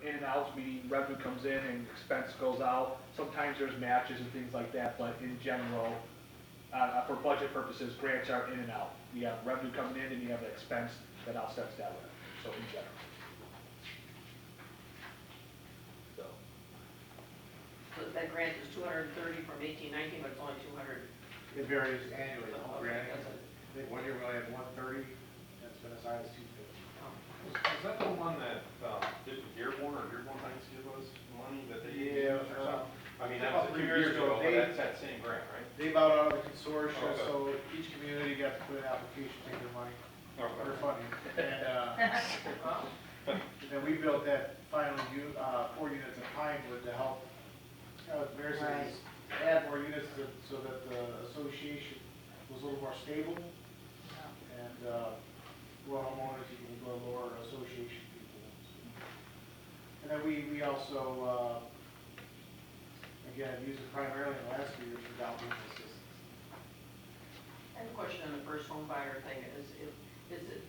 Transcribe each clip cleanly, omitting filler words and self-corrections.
in and outs, meaning revenue comes in and expense goes out. Sometimes there's matches and things like that, but in general, for budget purposes, grants are in and out. You have revenue coming in and you have the expense that offsets that revenue, so in general. So that grant is 230 from 18-19, but it's only 200. It varies annually, the whole grant. I think 1 year we only had 130, and it's been as high as 250. Is that the one that did with Dearborn, or Dearborn Heights give us money that they Yeah, used or something? I mean, that couple was a few years years ago, ago, but that's that same grant, right? They bought out of the consortium, Okay. so each community got to put an application, take their money, Okay. their funding. And then we built that final 4 units of Pinewood to help Mayor says, add more units so that the association was a little more stable. And lower homeowners, you can go lower association people. And then we also, again, use it primarily in the last few years for down payment assistance. I have a question on the first home buyer thing.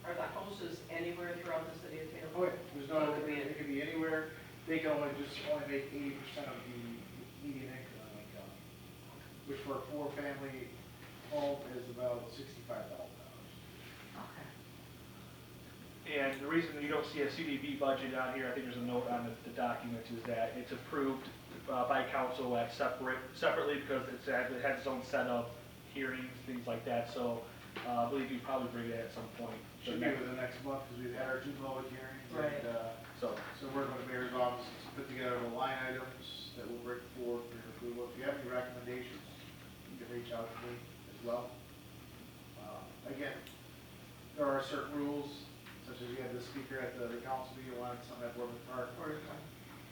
Are the houses anywhere throughout the city of Taylor? Oh, yeah, there's no, So it could be anywhere. They can only make 80% of the median income, which for a 4-family home is about $65,000. Okay. And the reason you don't see a CDB budget on here, I think there's a note on the document, is that it's approved by council separately because it has its own set of hearings, things like that. So I believe you probably bring it at some point. Should be within the next month because we've had our 2 public hearings. Right. And, so working with the mayor's office to put together the line items that we'll bring forward for your approval. If you have any recommendations, you can reach out to me as well. Again, there are certain rules, such as you had the speaker at the council meeting, wanted some at Boardman Park.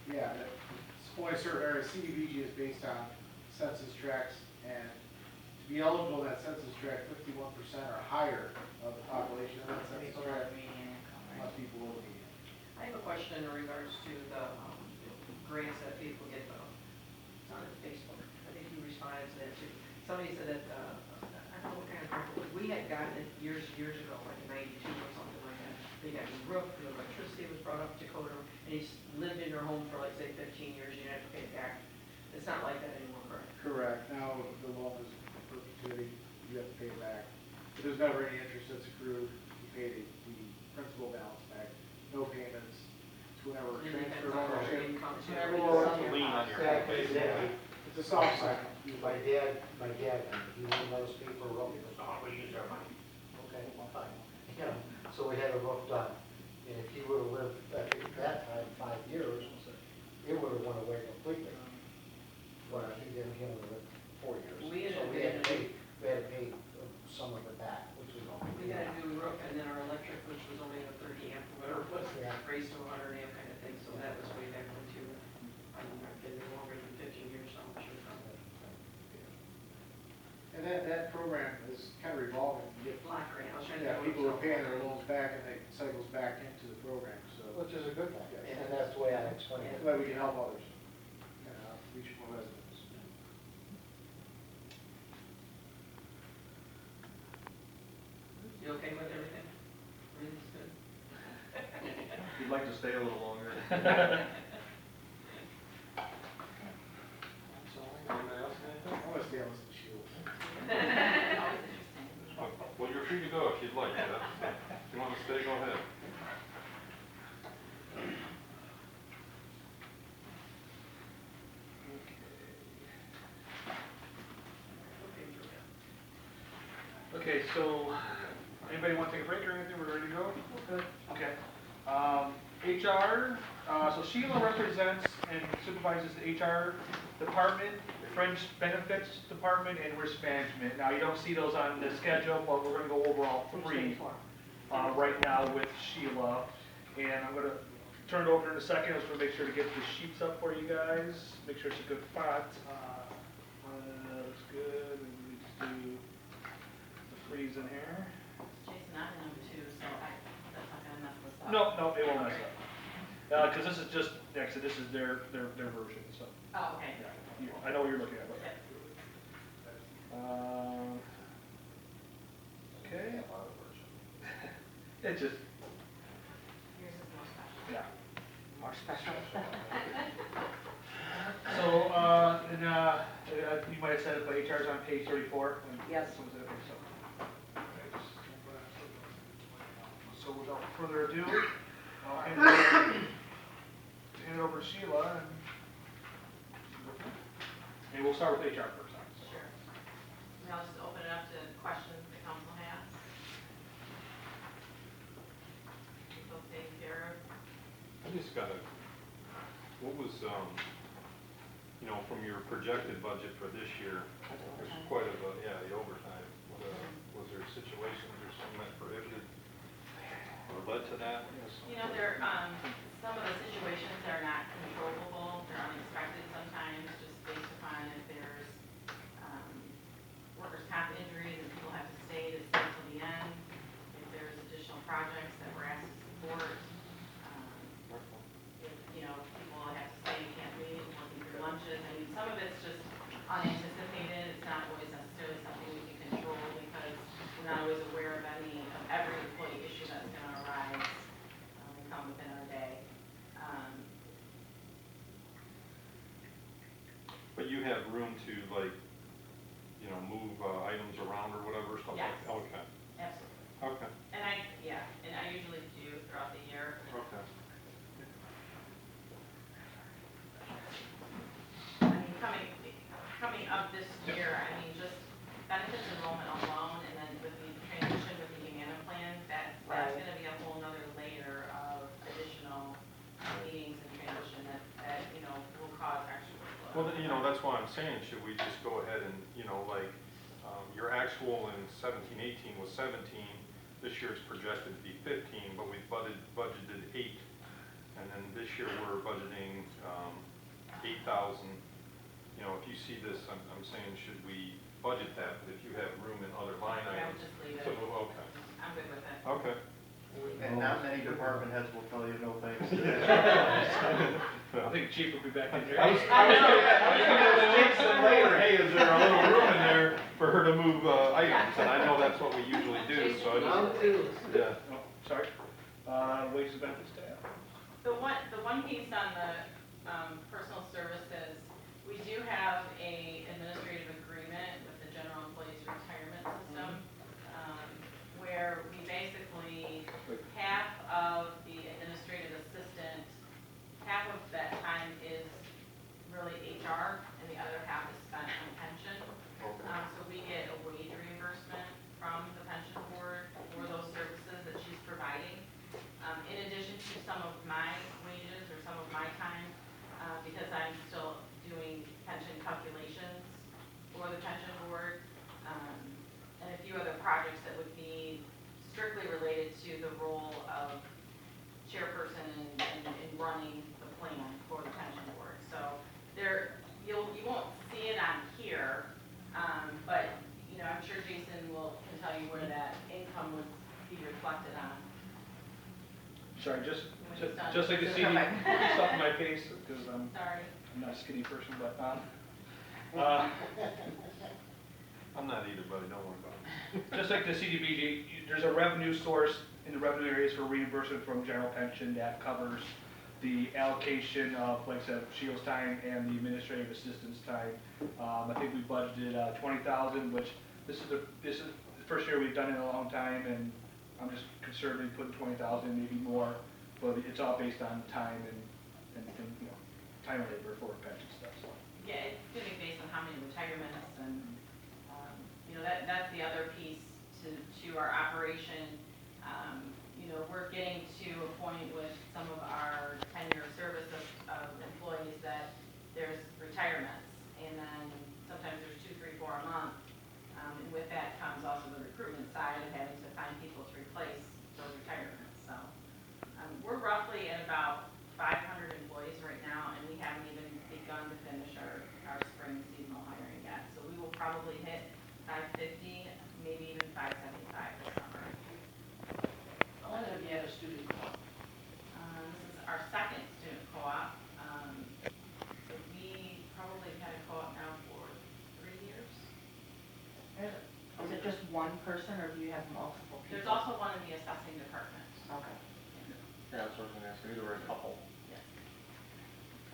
Yeah, it's only certain areas. CDBG is based on census tracts, and to be eligible in that census tract, 51% or higher of the population of that census tract must be below the median. I have a question in regards to the grants that people get. It's on Facebook. I think you responded to that too. Somebody said that, I don't know what kind of grant it was. We had gotten it years ago, like in 92 or something like that. They got a roof, the electricity was brought up to code, and he's lived in your home for like say 15 years, you didn't have to pay it back. It's not like that anymore, correct? Correct. Now the loan is perpetuity, you have to pay it back. But there's never any interest that's accrued. You pay the principal balance back. No payments. It's whenever transfer ownership. Lien on your home, basically. It's a soft cycle. My dad, he wouldn't let us pay for a roof, he goes, oh, we use our money. Okay, well, fine. You know, so we had a roof done. And if he would have lived, at that time, 5 years, it would have went away completely. But he didn't, he only lived 4 years. We had So to we had to pay some of it back, which was all. We got a new roof, and then our electric, which was only a 30 amp, whatever it was, raised to 100 amp kind of thing, so that was way back when too. I'm not getting longer than 15 years, so I'm sure. And that program is kind of revolving. You get, Block grant, I was trying to. people are paying their loans back and it cycles back into the program, so. Which is a good thing, and that's the way I explain it. That's why we can help others, reach more residents. You okay with everything? Everything's good? You'd like to stay a little longer. Anybody else have anything? I want to stay on this shield. Well, you're free to go if you'd like. If you want to stay, go ahead. Okay, so anybody want to take a break or anything? We're ready to go? Okay. HR, so Sheila represents and supervises the HR department, fringe benefits department, and risk management. Now, you don't see those on the schedule, but we're going to go over all 3 right now with Sheila. And I'm going to turn it over in a second. I just want to make sure to get the sheets up for you guys. Make sure it's a good font. Looks good. And we just do the freeze in here. Jason, I'm number 2, so that's not gonna mess us up. No, it won't mess up. Because this is just, actually, this is their version, so. Oh, okay. Yeah, I know what you're looking at, but. Okay. It just, Yours is more special. yeah. Our special. So, you might have said it, but HR's on page 34. and Yes. someone said it, so. So without further ado, I'll hand it over to Sheila, and maybe we'll start with HR first. Sure. And I'll just open it up to questions the council has. People taken care of. I just got a, what was, you know, from your projected budget for this year, there's quite a, yeah, the overtime. Was there situations or something that prohibited or led to that? You know, some of the situations are not controllable, they're unexpected sometimes, just based upon if there's, workers' comp injuries and people have to stay till the end, if there's additional projects that we're asked to support, if, you know, people have to stay, can't leave, working through lunches, I mean, some of it's just unanticipated, it's not always necessarily something we can control, because we're not always aware of every employee issue that's gonna arise, and come within our day. But you have room to, like, you know, move items around or whatever, stuff like Yes. that? Okay, Absolutely. okay, And I usually do throughout the year. okay. I mean, coming up this year, I mean, just benefits enrollment alone, and then with the transition with the Humana plan, that's gonna be a whole nother layer of additional meetings and transition that, you know, will cause extra workload. Well, you know, that's why I'm saying, should we just go ahead and, you know, like, your actual in 17-18 was 17, this year's projected to be 15, but we budgeted 8, and then this year we're budgeting 8,000. You know, if you see this, I'm saying, should we budget that, but if you have room in other line I items? would just leave it. Okay, I'm good with it. okay. And not many department heads will tell you no thanks. I think Chief will be back in here. I was gonna ask them later, hey, is there a little room in there for her to move items? And I know that's what we usually do, so I just, yeah. Oh, sorry. Wages and benefits tab. The one piece on the personal services, we do have a administrative agreement with the general employees retirement system, where we basically, half of the administrative assistant, half of that time is really HR, and the other half is spent on pension. So we get a wage reimbursement from the pension board for those services that she's providing. In addition to some of my wages or some of my time, because I'm still doing pension calculations for the pension board, and a few other projects that would be strictly related to the role of chairperson in running the plan for the pension board. So you won't see it on here, but you know, I'm sure Jason can tell you where that income would be reflected on. Sorry, just When like the it's CD, done. stuff in my face, because Sorry. I'm not a skinny person, but, I'm not either, but don't worry about it. just like the CDBG, there's a revenue source in the revenue areas for reimbursement from general pension that covers the allocation of, like I said, Sheila's time and the administrative assistant's time. I think we budgeted 20,000, which this is the first year we've done it in a long time, and I'm just conservatively putting 20,000, maybe more, but it's all based on time and you know, time and labor for pension stuff. So. Yeah, it's gonna be based on how many retirements and, you know, that's the other piece to our operation. You know, we're getting to a point with some of our tenure service of employees that there's retirements, and then sometimes there's 2, 3, 4 a month. And with that comes also the recruitment side of having to find people to replace those retirements. So we're roughly at about 500 employees right now, and we haven't even begun to finish our spring seasonal hiring yet. So we will probably hit 550, maybe even 575 this summer. How long have you had a student co-op? This is our second student co-op. So we probably have had a co-op now for 3 years. Is it just one person, or do you have multiple people? There's also one in the assessing department. Okay. Yeah, that's what I was gonna ask, either a couple. Yes.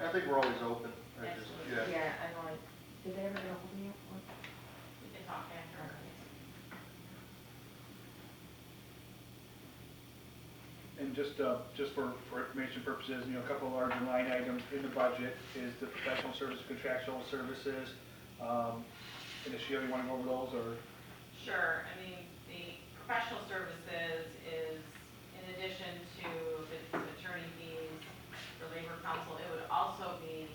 I think we're always open, I just, Absolutely. yeah. Yeah, I know, did they ever get a hold of you? We can talk after. And just for information purposes, you know, a couple of larger line items in the budget is the professional service, contractual services. And Sheila, you want to go over those, or? Sure, I mean, the professional services is in addition to the attorney fees for labor counsel, it would also be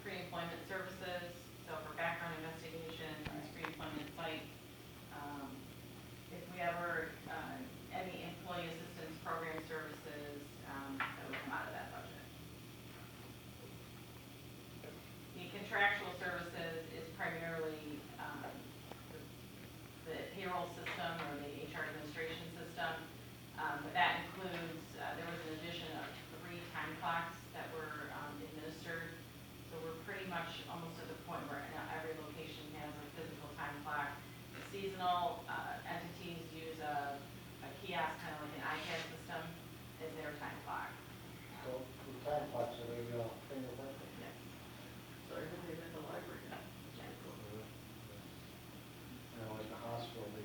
pre-employment services, so for background investigation, pre-employment site. If we ever, any employee assistance program services, that would come out of that budget. The contractual services is primarily the payroll system or the HR administration system. But that includes, there was an addition of 3 time clocks that were administered. So we're pretty much almost at the point where now every location has a physical time clock. The seasonal entities use a kiosk, kind of like an iPad system, as their time clock. So, the time clocks are they, fingerprint? Yeah. So everything in the library now. You know, at the hospital, they